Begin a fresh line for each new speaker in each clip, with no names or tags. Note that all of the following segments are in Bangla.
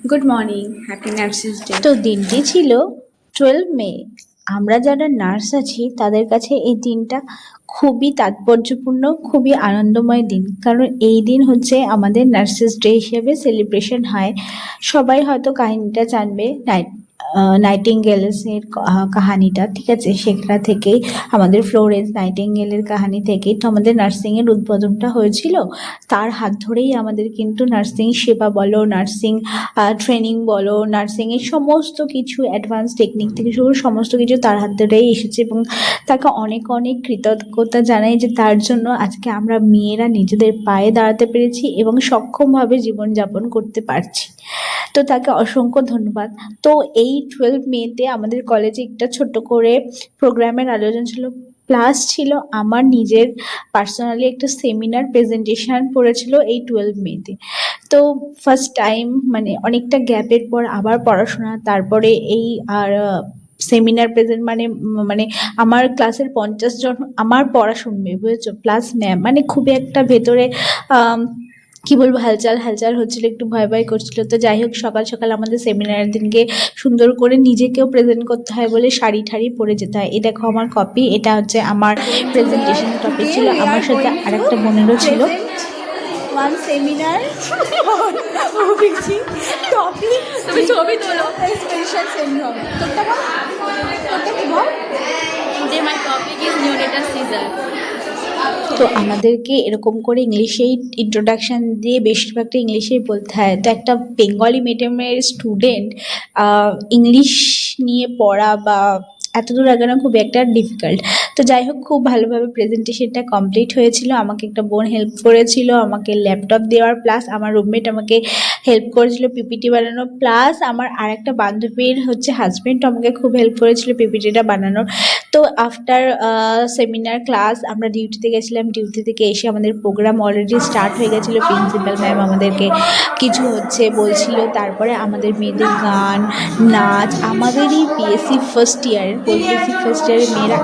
Good morning. Happy Nurses Day.
তো দিনটি ছিল 12 মে। আমরা যারা নার্স আছি তাদের কাছে এই দিনটা খুবই তাৎপর্যপূর্ণ, খুবই আনন্দময় দিন। কারণ এই দিন হচ্ছে আমাদের নার্সেস ডে হিসেবে সেলিব্রেশন হয়। সবাই হয়তো কাহিনীটা জানবে, নাইটিঙ্গেলের কাহানিটা, ঠিক আছে? সেখান থেকেই আমাদের ফ্লোরেন্স নাইটিঙ্গেলের কাহানি থেকেই তো আমাদের নার্সিংয়ের উদ্বোধনটা হয়েছিল। তার হাত ধরেই আমাদের কিন্তু নার্সিং সেবা বলো, নার্সিং ট্রেনিং বলো, নার্সিংয়ের সমস্ত কিছু অ্যাডভান্স টেকনিক থেকে শুরু সমস্ত কিছু তার হাত ধরেই এসেছে, এবং তাকে অনেক অনেক কৃতজ্ঞতা জানাই যে তার জন্য আজকে আমরা মেয়েরা নিজেদের পায়ে দাঁড়াতে পেরেছি এবং সক্ষমভাবে জীবনযাপন করতে পারছি। তো তাকে অসংখ্য ধন্যবাদ। তো এই 12 মেতে আমাদের কলেজে একটা ছোট্ট করে প্রোগ্রামের আয়োজন ছিল, প্লাস ছিল আমার নিজের পার্সোনালি একটা সেমিনার প্রেজেন্টেশন পড়েছিল এই 12 মেতে। তো ফার্স্ট টাইম মানে অনেকটা গ্যাপের পর আবার পড়াশোনা, তারপরে এই আর সেমিনার প্রেজেন্ট মানে মানে আমার ক্লাসের 50 জন আমার পড়া শুনবে, বুঝেছো? প্লাস ম্যাম, মানে খুবই একটা ভেতরে কি বলবো, হালচাল হালচাল হচ্ছিল, একটু ভয় ভয় করছিল। তো যাই হোক, সকাল সকাল আমাদের সেমিনারের দিনকে সুন্দর করে নিজেকেও প্রেজেন্ট করতে হয় বলে শাড়ি ঠাড়ি পরে যেতে হয়। এই দেখো আমার কপি, এটা হচ্ছে আমার প্রেজেন্টেশন টপিক ছিল। আমার সাথে আরেকটা বোনেরও ছিল।
One seminar on OBG topic.
তুমি ছবি তোলো।
Special syndrome. তোরটা বল। তোরটা কি বল?
Today my topic is neonatal seizure.
তো আমাদেরকে এরকম করে ইংলিশেই ইন্ট্রোডাকশন দিয়ে বেশিরভাগটা ইংলিশেই বলতে হয়। তো একটা বেঙ্গলি মিডিয়ামের স্টুডেন্ট ইংলিশ নিয়ে পড়া বা এতদূর আগানো খুব একটা ডিফিকাল্ট। তো যাই হোক, খুব ভালোভাবে প্রেজেন্টেশনটা কমপ্লিট হয়েছিল। আমাকে একটা বোন হেল্প করেছিল আমাকে ল্যাপটপ দেওয়ার, প্লাস আমার রুমমেট আমাকে হেল্প করেছিল পিপিটি বানানো, প্লাস আমার আর একটা বান্ধবীর হচ্ছে হাজব্যান্ড আমাকে খুব হেল্প করেছিল পিপিটিটা বানানোর। তো আফটার সেমিনার ক্লাস আমরা ডিউটিতে গেছিলাম। ডিউটি থেকে এসে আমাদের প্রোগ্রাম অলরেডি স্টার্ট হয়ে গেছিলো। প্রিন্সিপাল ম্যাম আমাদেরকে কিছু হচ্ছে বলছিল, তারপরে আমাদের মেয়েদের গান নাচ, আমাদের এই বিএসসি ফার্স্ট ইয়ারের পোস্ট বেসিক ফার্স্ট ইয়ারের মেয়েরা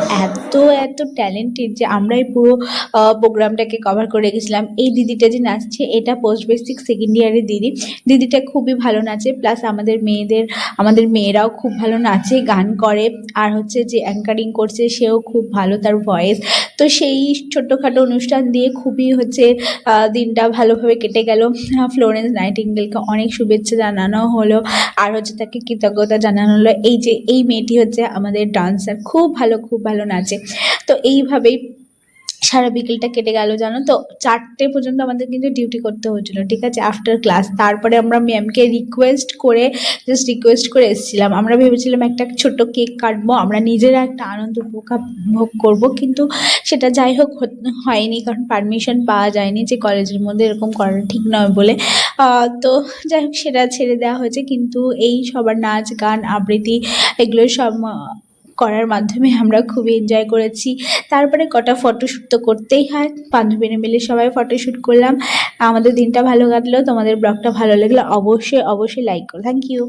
এত ট্যালেন্টেড যে আমরা এই পুরো প্রোগ্রামটাকে কভার করে গেছিলাম। এই দিদিটা যে নাচছে এটা পোস্ট বেসিক সেকেন্ড ইয়ারের দিদিটা খুবই ভালো নাচে, প্লাস আমাদের মেয়েরাও খুব ভালো নাচে, গান করে, আর হচ্ছে যে অ্যাঙ্কারিং করছে সেও খুব ভালো, তার ভয়েস। তো সেই ছোট্টখাটো অনুষ্ঠান দিয়ে খুবই হচ্ছে দিনটা ভালোভাবে কেটে গেল। ফ্লোরেন্স নাইটিঙ্গেলকে অনেক শুভেচ্ছা জানানো হলো, আর হচ্ছে তাকে কৃতজ্ঞতা জানানো হলো। এই যে এই মেয়েটি হচ্ছে আমাদের ডান্সার, খুব ভালো নাচে। তো এইভাবেই সারা বিকেলটা কেটে গেল, জানো তো। 4টে পর্যন্ত আমাদের কিন্তু ডিউটি করতে হয়েছিল, ঠিক আছে, আফটার ক্লাস। তারপরে আমরা ম্যামকে রিকোয়েস্ট করে এসেছিলাম। আমরা ভেবেছিলাম একটা ছোট্ট কেক কাটবো, আমরা নিজেরা একটা আনন্দ উপভোগ করবো, কিন্তু সেটা যাই হোক হয়নি, কারণ পারমিশন পাওয়া যায়নি যে কলেজের মধ্যে এরকম করাটা ঠিক নয় বলে। তো যাই হোক, সেটা ছেড়ে দেওয়া হয়েছে। কিন্তু এই সবার নাচ গান আবৃত্তি এগুলো সব করার মাধ্যমে আমরা খুবই এনজয় করেছি। তারপরে কটা ফটোশ্যুট তো করতেই হয়, বান্ধবীরা মিলে সবাই ফটোশ্যুট করলাম। আমাদের দিনটা ভালো কাটলো। তোমাদের ব্লগটা ভালো লাগলে অবশ্যই লাইক করো। Thank you.